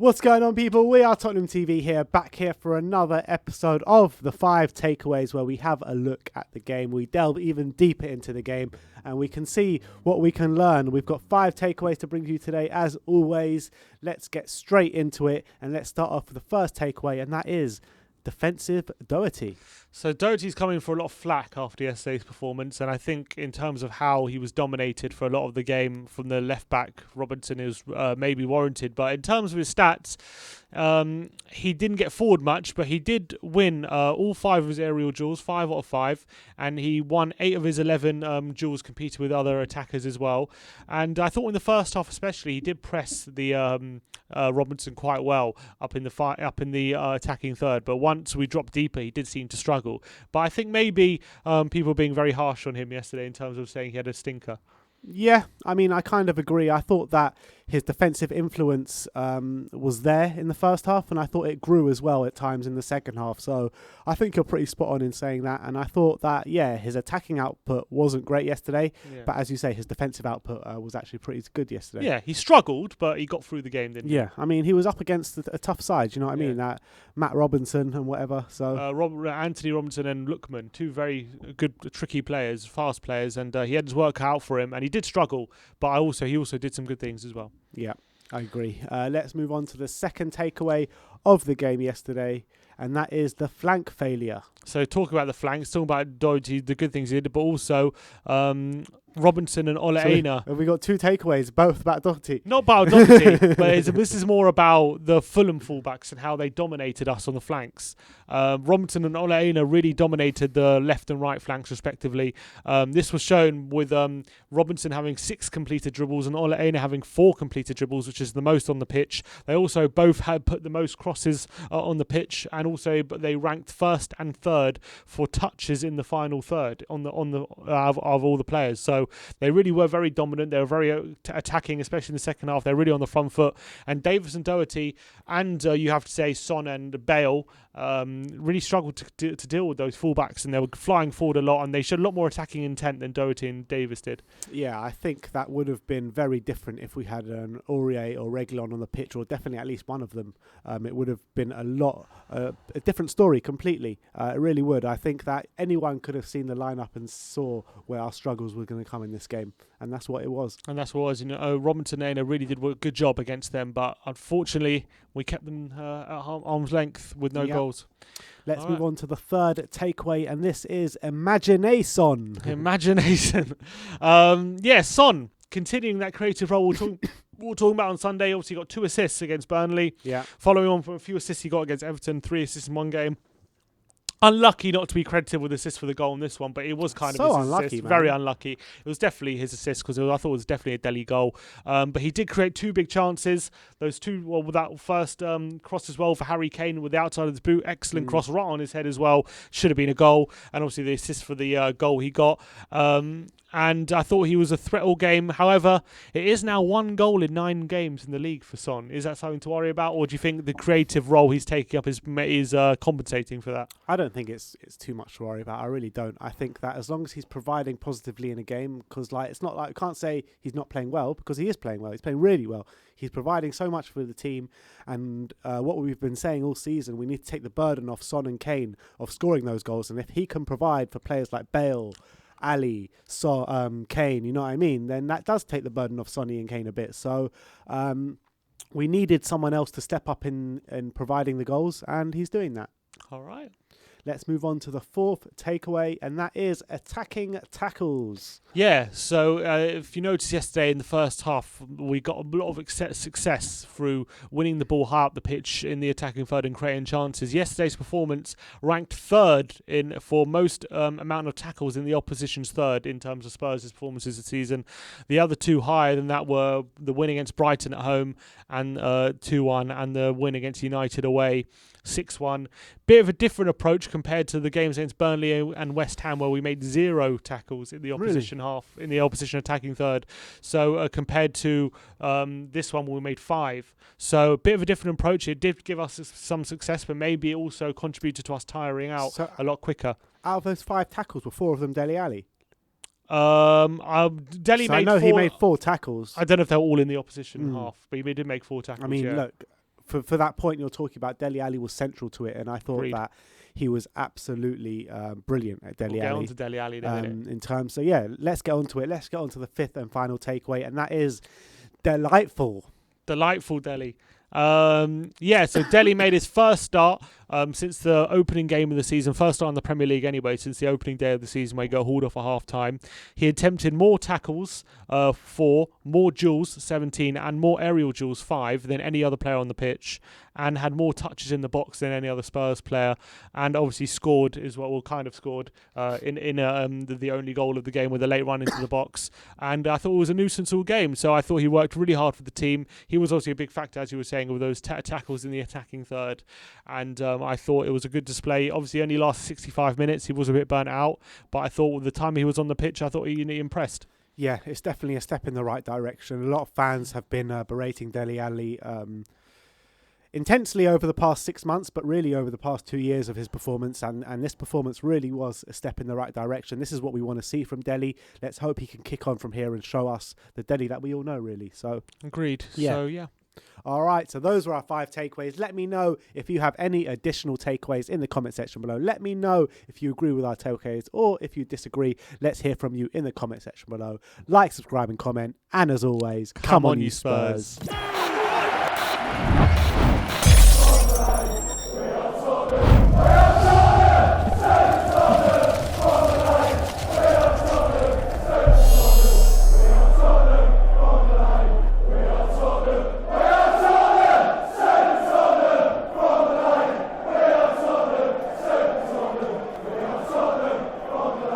What's going on, people? We are Tottenham TV here, back here for another episode of the 5 takeaways, where we have a look at the game. We delve even deeper into the game and we can see what we can learn. We've got 5 takeaways to bring to you today, as always. Let's get straight into it and let's start off with the first takeaway, and that is defensive Doherty. So Doherty's coming for a lot of flack after yesterday's performance, and I think in terms of how he was dominated for a lot of the game from the left back, Robinson is maybe warranted. But in terms of his stats, he didn't get forward much, but he did win all 5 of his aerial duels, 5 out of 5, and he won 8 of his 11 duels, competed with other attackers as well. And I thought in the first half especially, he did press the Robinson quite well up in the attacking third. But once we dropped deeper, he did seem to struggle. But I think maybe people were being very harsh on him yesterday in terms of saying he had a stinker. Yeah, I mean, I kind of agree. I thought that his defensive influence was there in the first half, and I thought it grew as well at times in the second half. So I think you're pretty spot on in saying that. And I thought that, yeah, his attacking output wasn't great yesterday, but as you say, his defensive output was actually pretty good yesterday. Yeah, he struggled, but he got through the game, didn't he? Yeah, I mean, he was up against a tough side, you know what I mean? That Matt Robinson and whatever. So Anthony Robinson and Lookman, 2 very good, tricky players, fast players, and he had his work out for him, and he did struggle, but he also did some good things as well. Yeah, I agree. Let's move on to the second takeaway of the game yesterday, and that is the flank failure. So talking about the flanks, talking about Doherty, the good things he did, but also Robinson and Ole Einar. Have we got 2 takeaways, both about Doherty? Not about Doherty, but this is more about the Fulham fullbacks and how they dominated us on the flanks. Robinson and Ole Einar really dominated the left and right flanks respectively. This was shown with Robinson having 6 completed dribbles and Ole Einar having 4 completed dribbles, which is the most on the pitch. They also both had put the most crosses on the pitch, and also they ranked first and third for touches in the final third of all the players. So they really were very dominant. They were very attacking, especially in the second half. They're really on the front foot. And Davis and Doherty, and you have to say Son and Bale, really struggled to deal with those fullbacks, and they were flying forward a lot, and they showed a lot more attacking intent than Doherty and Davis did. Yeah, I think that would have been very different if we had an Aurier or Reguilon on the pitch, or definitely at least one of them. It would have been a different story completely. It really would. I think that anyone could have seen the lineup and saw where our struggles were going to come in this game, and that's what it was. Robinson and Einar really did a good job against them, but unfortunately we kept them at arm's length with no goals. Let's move on to the third takeaway, and this is IMAGINA-SON. Imagination. Son, continuing that creative role we were talking about on Sunday. Obviously got 2 assists against Burnley. Yeah. Following on from a few assists he got against Everton, 3 assists in one game. Unlucky not to be credited with assist for the goal on this one, but it was kind of his unlucky, assist. Man. Very unlucky. It was definitely his assist, because I thought it was definitely a Dele goal. But he did create 2 big chances. Those 2, with that first cross as well for Harry Kane with the outside of his boot. Excellent cross right on his head as well. Should have been a goal. And obviously the assist for the goal he got. And I thought he was a threat all game. However, it is now 1 goal in 9 games in the league for Son. Is that something to worry about, or do you think the creative role he's taking up is compensating for that? I don't think it's too much to worry about. I really don't. I think that as long as he's providing positively in a game, because it's not like I can't say he's not playing well, because he is playing well. He's playing really well. He's providing so much for the team, and what we've been saying all season, we need to take the burden off Son and Kane of scoring those goals. And if he can provide for players like Bale, Ali, Kane, you know what I mean, then that does take the burden off Sonny and Kane a bit. So we needed someone else to step up in providing the goals, and he's doing that. All right. Let's move on to the fourth takeaway, and that is attacking tackles. Yeah, so if you noticed yesterday in the first half, we got a lot of success through winning the ball high up the pitch in the attacking third and creating chances. Yesterday's performance ranked third for most amount of tackles in the opposition's third in terms of Spurs' performances this season. The other 2 higher than that were the win against Brighton at home and 2-1, and the win against United away 6-1. Bit of a different approach compared to the games against Burnley and West Ham, where we made 0 tackles in the opposition half, in the opposition attacking third. So compared to this one, where we made 5. So a bit of a different approach. It did give us some success, but maybe it also contributed to us tiring out a lot quicker. Out of those 5 tackles, were 4 of them Dele Alli? Dele made 4. He made 4 tackles. I don't know if they were all in the opposition half, but he did make 4 tackles. I mean, look, for that point you're talking about, Dele Alli was central to it, and I thought Agreed. that he was absolutely brilliant at Dele We'll get Alli. on to Dele Alli in a minute. In terms, so yeah, let's get on to it. Let's get on to the fifth and final takeaway, and that is delightful. Delightful Dele. So Dele made his first start since the opening game of the season, first start in the Premier League anyway, since the opening day of the season where he got hauled off at half-time. He attempted more tackles, 4, more duels, 17, and more aerial duels, 5, than any other player on the pitch, and had more touches in the box than any other Spurs player, and obviously scored in the only goal of the game with a late run into the box. And I thought it was a nuisance all game, so I thought he worked really hard for the team. He was obviously a big factor, as you were saying, with those tackles in the attacking third, and I thought it was a good display. Obviously only lasted 65 minutes, he was a bit burnt out, but I thought with the time he was on the pitch, I thought he impressed. Yeah, it's definitely a step in the right direction. A lot of fans have been berating Dele Alli intensely over the past 6 months, but really over the past 2 years of his performance, and this performance really was a step in the right direction. This is what we want to see from Dele. Let's hope he can kick on from here and show us the Dele that we all know, really. So Agreed. Yeah. So yeah. All right, so those were our 5 takeaways. Let me know if you have any additional takeaways in the comment section below. Let me know if you agree with our takeaways or if you disagree. Let's hear from you in the comment section below. Like, subscribe and comment. And as always, come on you Spurs.